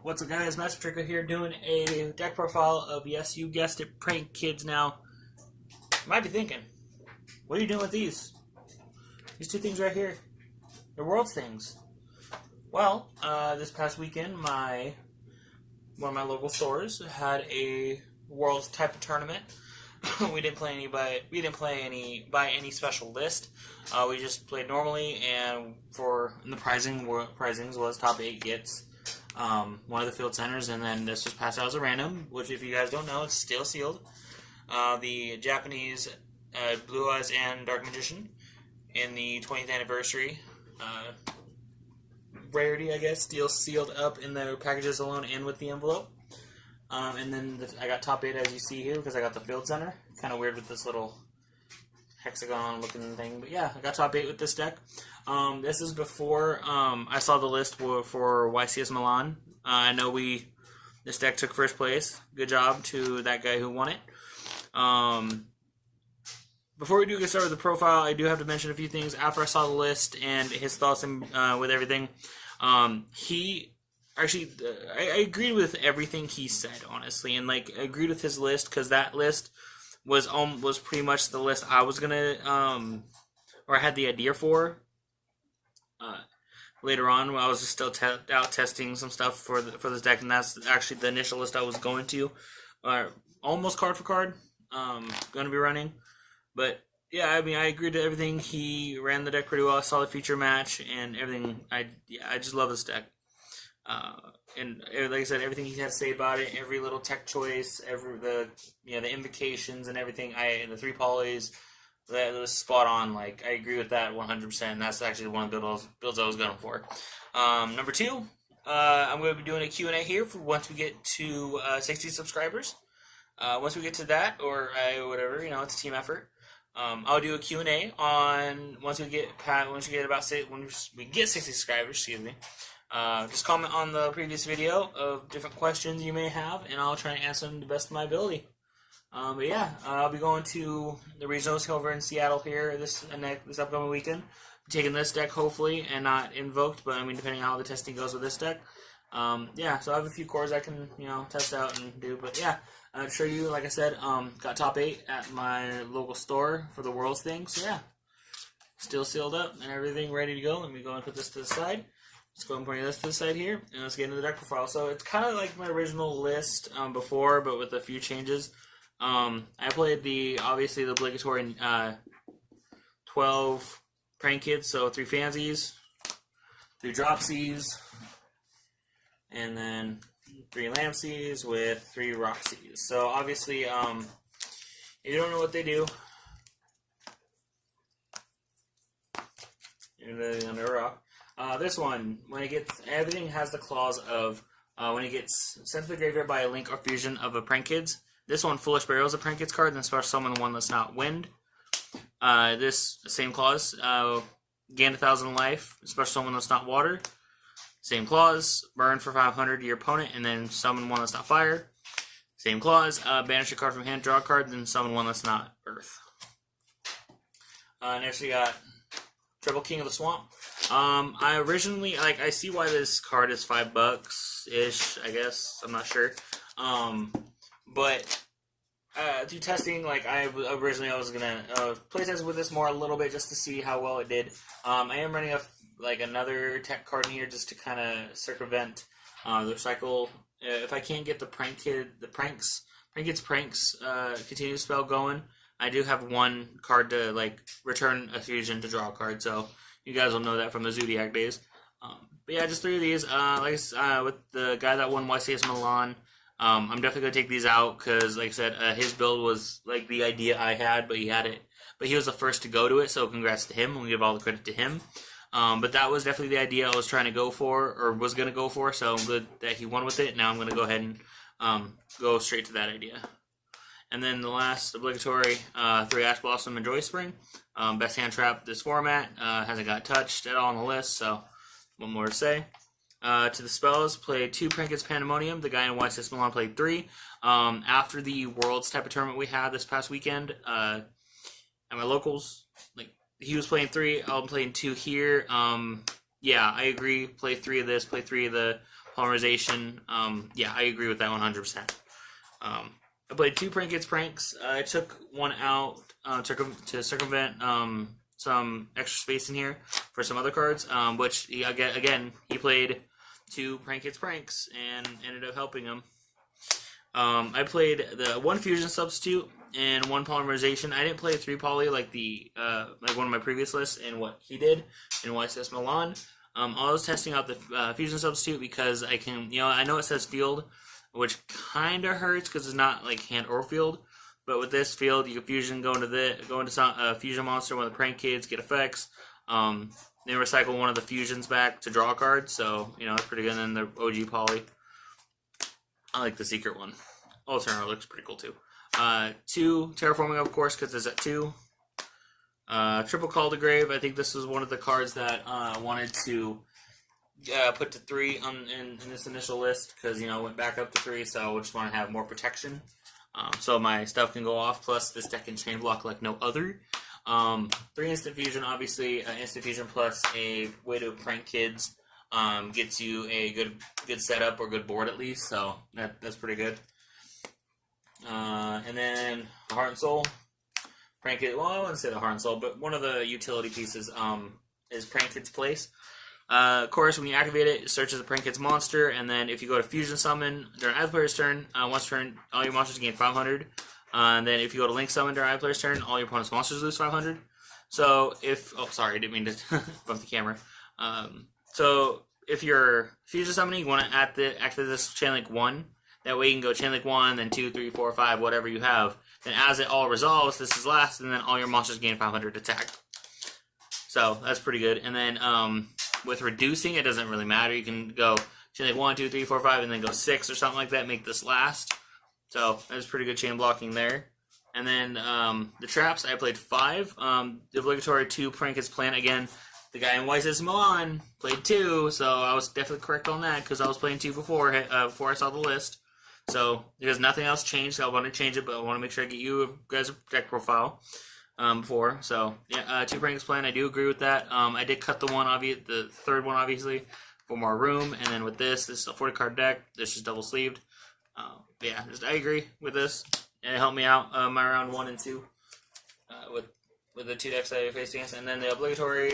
What's up guys, Master Tricker here doing a deck profile of, yes, you guessed it, Prank Kids. Now, you might be thinking, what are you doing with these? These two things right here. They're Worlds things. Well, this past weekend, one of my local stores had a Worlds type of tournament. We didn't play any by any special list. We just played normally, and the prizings was top 8 gets one of the field centers, and then this was passed out as a random, which, if you guys don't know, it's still sealed. The Japanese Blue Eyes and Dark Magician in the 20th anniversary rarity, I guess, still sealed up in the packages alone and with the envelope. And then I got top 8, as you see here, because I got the field center. Kind of weird with this little hexagon looking thing, but yeah, I got top 8 with this deck. This is before I saw the list for YCS Milan. I know this deck took first place. Good job to that guy who won it. Before we do get started with the profile, I do have to mention a few things. After I saw the list and his thoughts with everything, I agreed with everything he said, honestly, and I agreed with his list, because that list was pretty much the list I was gonna or I had the idea for. Later on, when I was just still out testing some stuff for this deck, and that's actually the initial list I was going to, almost card for card, going to be running. But yeah, I mean, I agreed to everything. He ran the deck pretty well. I saw the feature match and everything. I just love this deck. And like I said, everything he had to say about it, every little tech choice, the invocations and everything, the 3 polys, that was spot on. I agree with that 100%. That's actually one of the builds I was going for. Number 2, I'm going to be doing a Q&A here for once we get to 60 subscribers. Once we get to that, or whatever, it's a team effort. I'll do a Q&A on once we get 60 subscribers. Excuse me. Just comment on the previous video of different questions you may have, and I'll try and answer them to the best of my ability. But yeah, I'll be going to the regionals over in Seattle here this upcoming weekend. I'm taking this deck, hopefully, and not Invoked, but I mean, depending on how the testing goes with this deck. Yeah, so I have a few cores I can, test out and do, but yeah, I'll show you, like I said, got top 8 at my local store for the Worlds thing, so yeah, still sealed up and everything ready to go. Let me go and put this to the side. Let's go and bring this to the side here, and let's get into the deck profile. So it's kind of like my original list before, but with a few changes. I played obviously the obligatory 12 Prank Kids, so 3 Fansies, 3 Dropsies, and then 3 Lampsies with 3 Roxies. So obviously, if you don't know what they do, you're really under a rock. This one, everything has the clause of when it gets sent to the graveyard by a link or fusion of a Prank Kids. This one, Foolish Burial, is a Prank Kids card, and special summon one that's not wind. This same clause, gain 1,000 life, special summon that's not water. Same clause, burn for 500 to your opponent, and then summon one that's not fire. Same clause, banish a card from hand, draw a card, then summon one that's not earth. Next we got Triple King of the Swamp. I originally, I see why this card is $5-ish, I guess. I'm not sure. But through testing, I was gonna play test with this a little bit just to see how well it did. I am running another tech card in here just to kind of circumvent the recycle. If I can't get the Prank Kids Pranks continuous spell going, I do have one card to return a fusion to draw a card, so you guys will know that from the Zodiac days. But yeah, just 3 of these. With the guy that won YCS Milan, I'm definitely going to take these out because, like I said, his build was the idea I had, but he had it. But he was the first to go to it, so congrats to him. We'll give all the credit to him. But that was definitely the idea I was trying to go for, or was going to go for, so I'm good that he won with it. Now I'm going to go ahead and go straight to that idea. And then the last obligatory 3 Ash Blossom and Joy Spring. Best hand trap this format. Hasn't got touched at all on the list, so one more to say. To the spells, played 2 Prank Kids Pandemonium. The guy in YCS Milan played 3. After the Worlds type of tournament we had this past weekend at my locals, he was playing 3. I'm playing 2 here. Yeah, I agree. Play 3 of this. Play 3 of the polymerization. Yeah, I agree with that 100%. I played 2 Prankets Pranks. I took one out to circumvent some extra space in here for some other cards, which he played 2 Prankets Pranks and ended up helping him. I played the 1 Fusion Substitute and 1 Polymerization. I didn't play 3 Poly like like one of my previous lists and what he did in YCS Milan. I was testing out the Fusion Substitute because I can, I know it says field, which kind of hurts because it's not like hand or field. But with this field, you can fusion, go into some fusion monster, one of the prank kids, get effects. Then recycle one of the fusions back to draw a card. So it's pretty good. And then the OG Poly, I like the secret one. Alternator looks pretty cool too. 2 Terraforming, of course, because it's at 2. Triple Call to Grave. I think this was one of the cards that I wanted to put to 3 in this initial list because went back up to 3, so I just want to have more protection. So my stuff can go off. Plus, this deck can chain block like no other. 3 Instant Fusion, obviously, Instant Fusion plus a way to prank kids gets you a good setup or good board at least. So that's pretty good. And then Heart and Soul. Prank Kid, well, I wouldn't say the Heart and Soul, but one of the utility pieces is Prank Kid's Place. Of course, when you activate it, it searches the Prank Kid's monster, and then if you go to Fusion Summon during either player's turn, once turn, all your monsters gain 500. And then if you go to Link Summon during either player's turn, all your opponent's monsters lose 500. So sorry, I didn't mean to bump the camera. So if you're Fusion Summoning, you want to activate this Chain Link 1. That way you can go Chain Link 1, then 2, 3, 4, 5, whatever you have. Then as it all resolves, this is last, and then all your monsters gain 500 attack. So that's pretty good. And then with reducing, it doesn't really matter. You can go Chain Link 1, 2, 3, 4, 5, and then go 6 or something like that, make this last. So that's pretty good chain blocking there. And then the traps, I played 5. The obligatory 2 Prank Kid's Plan. Again, the guy in YCS Milan played 2, so I was definitely correct on that because I was playing 2 before I saw the list. So because nothing else changed, I want to change it, but I want to make sure I get you guys a deck profile before. So yeah, 2 Prank Kid's Plan. I do agree with that. I did cut the third one obviously for more room, and then with this is a 40 card deck. This is double sleeved. But yeah, I agree with this. It helped me out my round 1 and 2 with the 2 decks I faced against, and then the obligatory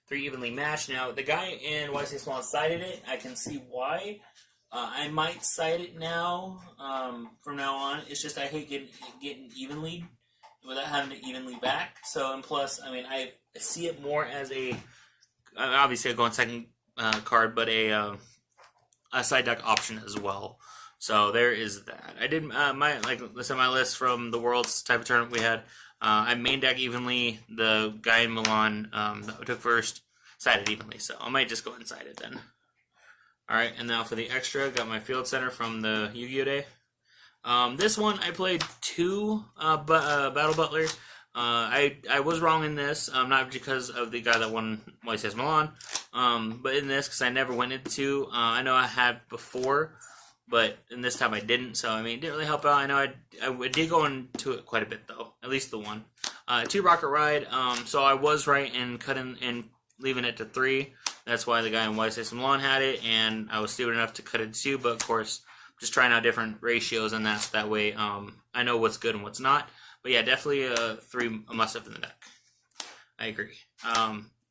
3 evenly matched. Now the guy in YCS Milan sided it. I can see why. I might cite it now, from now on. It's just I hate getting even lead without having to even lead back. So, and plus, I mean, I see it more as obviously I go on second card, but a side deck option as well. So there is that. I did my list from the Worlds type of tournament we had. I main deck evenly. The guy in Milan that took first sided evenly. So I might just go inside it then. Alright, and now for the extra, got my Field Center from the Yu-Gi-Oh! Day. This one, I played 2 Battle Butler. I was wrong in this, not because of the guy that won YCS Milan, but in this, because I never went into 2. I know I had before, but in this time I didn't, so I mean, it didn't really help out. I know I did go into it quite a bit, though, at least the 1. 2 Rocket Ride, so I was right in cutting and leaving it to 3. That's why the guy in YCS Milan had it, and I was stupid enough to cut it to 2, but of course, just trying out different ratios, and that way I know what's good and what's not. But yeah, definitely 3 a must-have in the deck. I agree.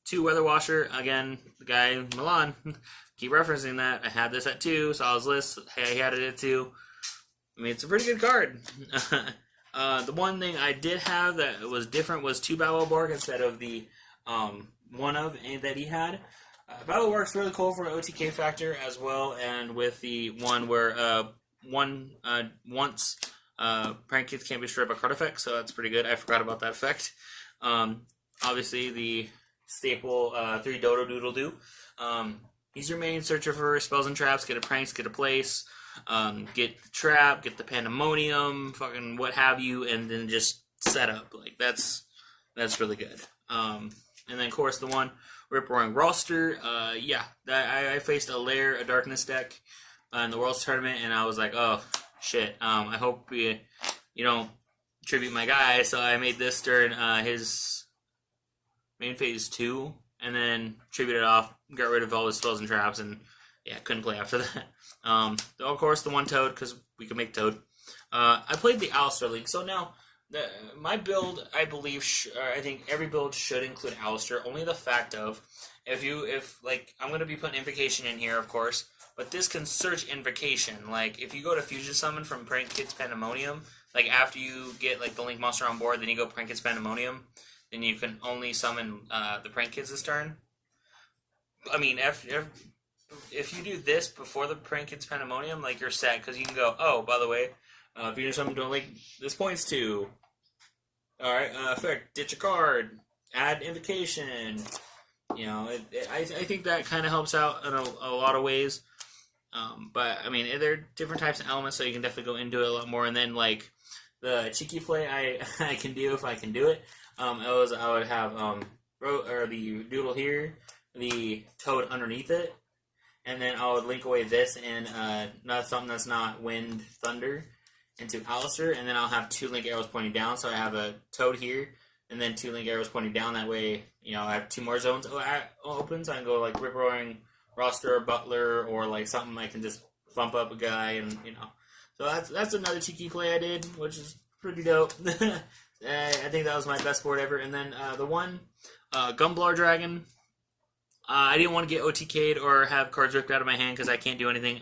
2 Weather Washer, again, the guy in Milan, keep referencing that. I had this at 2, saw his list, hey, he had it at 2. I mean, it's a pretty good card. The one thing I did have that was different was 2 Battle Bark instead of the one of that he had. Battle Works really cool for OTK factor as well, and with the one where once Prank Kids can't be destroyed by card effects, so that's pretty good. I forgot about that effect. Obviously, the staple 3 Dodo Doodle Doo. He's your main searcher for spells and traps. Get a pranks, get a place, get the trap, get the pandemonium, fucking what have you, and then just set up. Like that's really good. And then of course the one Rip Roaring Roster. I faced a Darkness deck in the Worlds tournament, and I was like, oh shit. I hope you don't tribute my guy. So I made this during his main phase 2, and then tributed off, got rid of all his spells and traps, and yeah, couldn't play after that. Of course, the one Toad, because we could make Toad. I played the Alistair League. So now, my build, I believe, I think every build should include Alistair. Only the fact of, if I'm going to be putting Invocation in here, of course, but this can search Invocation. Like, if you go to Fusion Summon from Prank Kids Pandemonium, like, after you get, like, the Link monster on board, then you go Prank Kids Pandemonium, then you can only summon the Prank Kids this turn. I mean, if you do this before the Prank Kids Pandemonium, like, you're set, because you can go, oh, by the way, if you do something don't like this points to, alright, effect, ditch a card, add Invocation, you know, I think that kind of helps out in a lot of ways. But I mean, there are different types of elements, so you can definitely go into it a lot more. And then, like, the cheeky play I can do if I can do it. I would have the Doodle here, the Toad underneath it, and then I would link away this and not something that's not Wind Thunder into Alistair, and then I'll have 2 link arrows pointing down. So I have a Toad here, and then 2 link arrows pointing down. That way, you know, I have 2 more zones open, so I can go like Rip Roaring Roster, Butler, or like something I can just bump up a guy, and you know. So that's another cheeky play I did, which is pretty dope. I think that was my best board ever. And then the one, Gumblar Dragon, I didn't want to get OTK'd or have cards ripped out of my hand because I can't do anything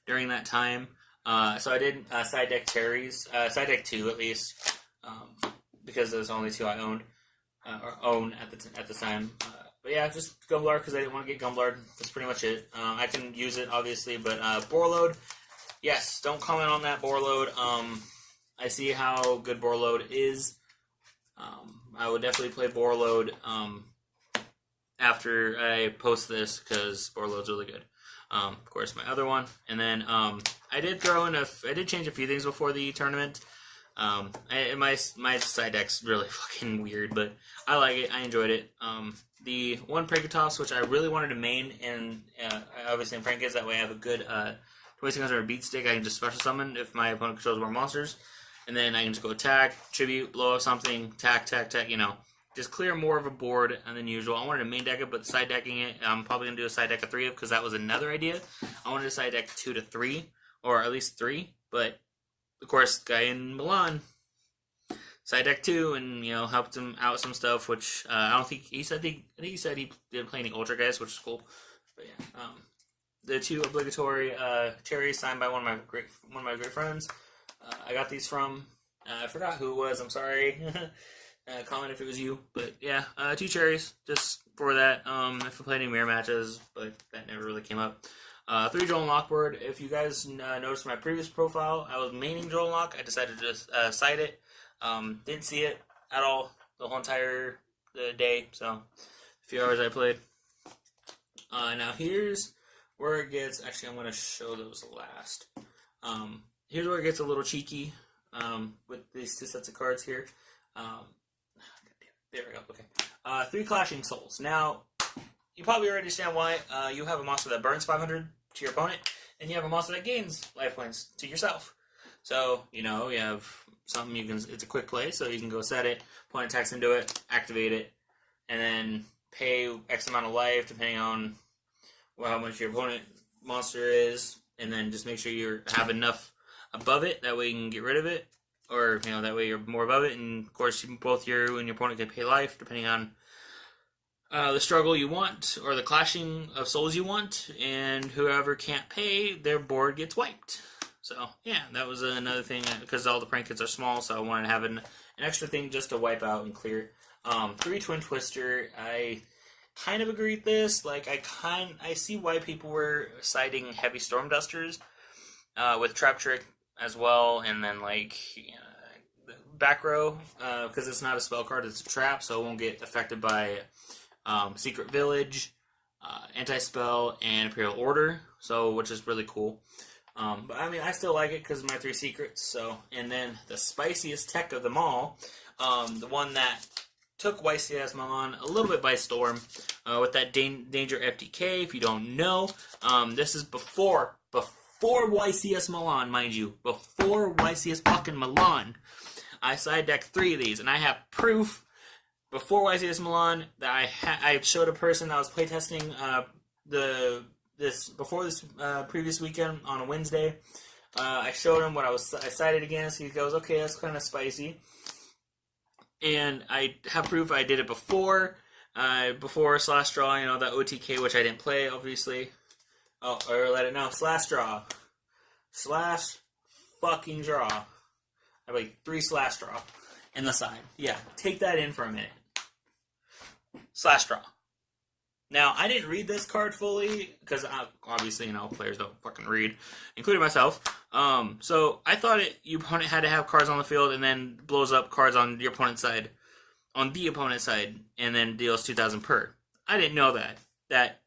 during that time. So I did side deck Cherries, side deck 2 at least, because there's only 2 I owned or own at the time. But yeah, just Gumblar because I didn't want to get Gumblar. That's pretty much it. I can use it obviously, but Borload, yes, don't comment on that Borload. I see how good Borload is. I would definitely play Borload after I post this because Borload's really good. Of course, my other one, and then I did change a few things before the tournament. My side deck's really fucking weird, but I like it. I enjoyed it. The one Prankatops, which I really wanted to main, and obviously in Prank Kids, that way I have a good 2600 beat stick. I can just special summon if my opponent controls more monsters, and then I can just go attack, tribute, blow up something, tack, you know, just clear more of a board than usual. I wanted to main deck it, but side decking it, I'm probably going to do a side deck of 3 of, because that was another idea. I wanted to side deck 2 to 3, or at least 3, but of course, guy in Milan side deck 2, and you know, helped him out some stuff, which I don't think he said. I think he said he didn't play any Ultra guys, which is cool. But yeah, the 2 obligatory cherries signed by one of my great friends. I got these from. I forgot who it was. I'm sorry. Comment if it was you. But yeah, 2 cherries just for that. If I played any mirror matches, but that never really came up. 3 Joel and Lockboard. If you guys noticed my previous profile, I was maining Joel and Lock. I decided to just side it. Didn't see it at all the whole entire day, so a few hours I played. Now here's where it gets, actually I'm going to show those last. Here's where it gets a little cheeky with these 2 sets of cards here. There we go, okay. 3 Clashing Souls. Now, you probably already understand why. You have a monster that burns 500 to your opponent, and you have a monster that gains life points to yourself. So, you know, you have something it's a quick play, so you can go set it, opponent attacks into it, activate it, and then pay X amount of life depending on how much your opponent monster is, and then just make sure you have enough above it, that way you can get rid of it, or, you know, that way you're more above it, and of course both you and your opponent can pay life depending on the struggle you want, or the clashing of souls you want, and whoever can't pay, their board gets wiped. So, yeah, that was another thing, because all the Prank Kids are small, so I wanted to have an extra thing just to wipe out and clear. 3 Twin Twister, I kind of agree with this. Like, I see why people were citing Heavy Storm Dusters with Trap Trick as well, and then, like, back row, because it's not a spell card, it's a trap, so it won't get affected by Secret Village, Anti-Spell, and Imperial Order, so which is really cool. But I mean, I still like it because of my 3 secrets. So, and then the spiciest tech of them all, the one that took YCS Milan a little bit by storm, with that Danger FTK. If you don't know, this is before YCS Milan, mind you, before YCS fucking Milan. I side decked 3 of these, and I have proof before YCS Milan that I showed a person that was playtesting the before this previous weekend on a Wednesday. I showed him what I sided against. He goes, okay, that's kind of spicy. And I have proof I did it before slash draw, that OTK, which I didn't play, obviously. Oh, or let it know. Slash draw. Slash fucking draw. I have like 3 slash draw in the side. Yeah, take that in for a minute. Slash draw. Now, I didn't read this card fully, because obviously, players don't fucking read, including myself. So I thought your opponent had to have cards on the field and then blows up cards on your opponent's side, and then deals 2,000 per. I didn't know that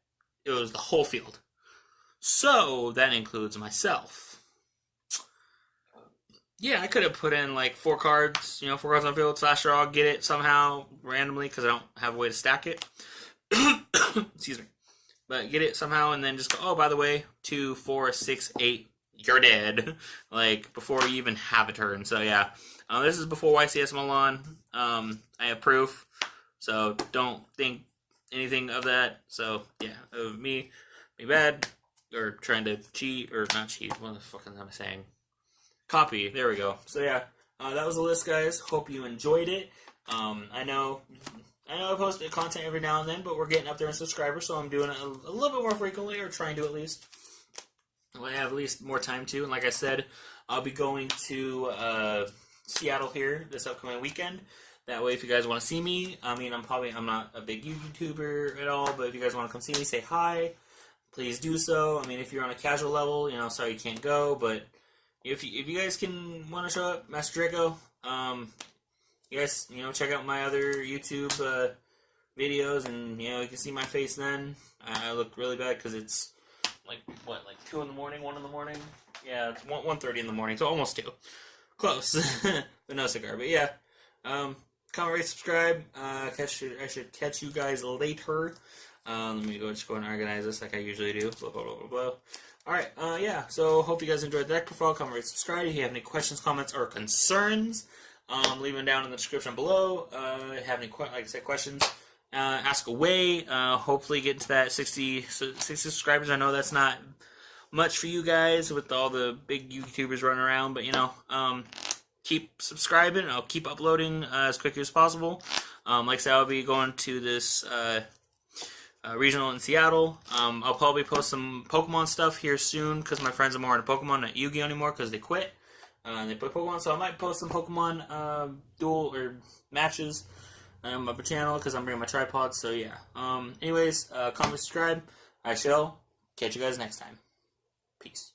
it was the whole field. So that includes myself. Yeah, I could have put in like 4 cards, 4 cards on the field, slash draw, get it somehow randomly because I don't have a way to stack it. Excuse me. But get it somehow and then just go, oh, by the way, 2, 4, 6, 8, you're dead. Like, before you even have a turn. So, yeah. This is before YCS Milan. I have proof. So, don't think anything of that. So, yeah. Of me bad. Or trying to cheat. Or not cheat. What the fuck am I saying? Copy. There we go. So, yeah. That was the list, guys. Hope you enjoyed it. I know I post content every now and then, but we're getting up there in subscribers, so I'm doing it a little bit more frequently, or trying to at least. I have at least more time to, and like I said, I'll be going to Seattle here this upcoming weekend. That way, if you guys want to see me, I'm not a big YouTuber at all, but if you guys want to come see me, say hi, please do so. If you're on a casual level, sorry you can't go, but if you guys can want to show up, Master Draco, you guys, check out my other YouTube videos, and, you can see my face then. I look really bad because it's, like 2 in the morning, 1 in the morning? Yeah, it's 1:30 in the morning, so almost 2. Close. But no cigar. But, yeah. Comment, rate, subscribe. I should catch you guys later. Let me just go and organize this like I usually do. Blah, blah, blah, blah, blah. Alright, yeah. So, hope you guys enjoyed the deck profile. Comment, rate, subscribe. If you have any questions, comments, or concerns, leave them down in the description below. Have any questions, ask away. Hopefully get to that 60 subscribers. I know that's not much for you guys with all the big YouTubers running around, but keep subscribing. I'll keep uploading as quickly as possible. Like I said, I'll be going to this regional in Seattle. I'll probably post some Pokemon stuff here soon because my friends are more into Pokemon, not Yu-Gi-Oh anymore because they quit. They play Pokemon, so I might post some Pokemon duel or matches on my channel because I'm bringing my tripod. So yeah. Anyways, comment, subscribe. I shall catch you guys next time. Peace.